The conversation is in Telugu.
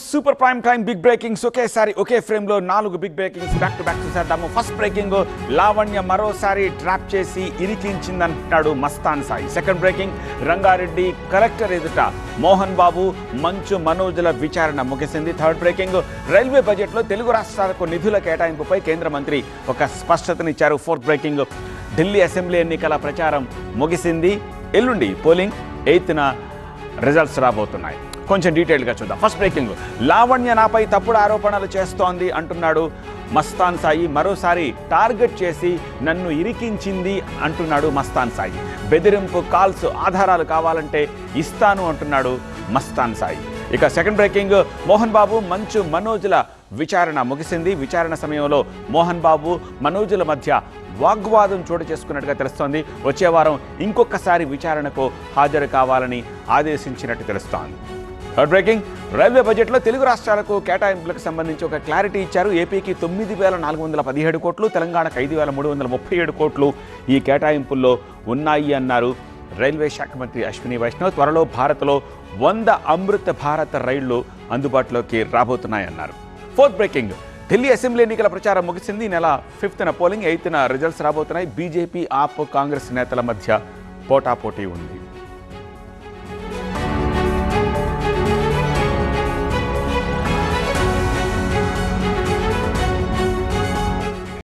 Super prime time big breakings ఒకేసారి ఒకే ఫ్రేమ్లో 4 big breakings back to back చూసేద్దాము. ఫస్ట్ బ్రేకింగ్, లావణ్య మరోసారి ట్రాప్ చేసి ఇరికించిందంటున్నాడు Mastan Sai. Second breaking, Rangareddy collector ఎదుట మోహన్ బాబు, మంచు మనోజ్ల విచారణ ముగిసింది. థర్డ్ బ్రేకింగ్, రైల్వే బడ్జెట్లో తెలుగు రాష్ట్రాలకు నిధుల కేటాయింపుపై కేంద్ర మంత్రి ఒక స్పష్టతనిచ్చారు. ఫోర్త్ బ్రేకింగ్, ఢిల్లీ అసెంబ్లీ ఎన్నికల ప్రచారం ముగిసింది. ఎల్లుండి పోలింగ్, 8న రిజల్ట్స్ రాబోతున్నాయి. కొంచెం డీటెయిల్గా చూద్దాం. ఫస్ట్ బ్రేకింగ్, లావణ్య నాపై తప్పుడు ఆరోపణలు చేస్తోంది అంటున్నాడు మస్తాన్ సాయి. మరోసారి టార్గెట్ చేసి నన్ను ఇరికించింది అంటున్నాడు మస్తాన్ సాయి. బెదిరింపు కాల్స్ ఆధారాలు కావాలంటే ఇస్తాను అంటున్నాడు మస్తాన్ సాయి. ఇక సెకండ్ బ్రేకింగ్, మోహన్ బాబు, మంచు మనోజ్ల విచారణ ముగిసింది. విచారణ సమయంలో మోహన్ బాబు, మనోజ్ల మధ్య వాగ్వాదం చోటు చేసుకున్నట్టుగా తెలుస్తోంది. వచ్చే వారం ఇంకొకసారి విచారణకు హాజరు కావాలని ఆదేశించినట్టు తెలుస్తోంది. థర్డ్ బ్రేకింగ్, రైల్వే బడ్జెట్లో తెలుగు రాష్ట్రాలకు కేటాయింపులకు సంబంధించి ఒక క్లారిటీ ఇచ్చారు. ఏపీకి 9,417 కోట్లు, తెలంగాణకు 5,337 కోట్లు ఈ కేటాయింపుల్లో ఉన్నాయి అన్నారు రైల్వే శాఖ మంత్రి అశ్విని వైష్ణవ్. త్వరలో భారత్లో 100 అమృత్ భారత్ రైళ్లు అందుబాటులోకి రాబోతున్నాయన్నారు. ఫోర్త్ బ్రేకింగ్, ఢిల్లీ అసెంబ్లీ ఎన్నికల ప్రచారం ముగిసింది. ఈ నెల 5న పోలింగ్, 8న రిజల్ట్స్ రాబోతున్నాయి. బీజేపీ, ఆప్, కాంగ్రెస్ నేతల మధ్య పోటాపోటీ ఉంది.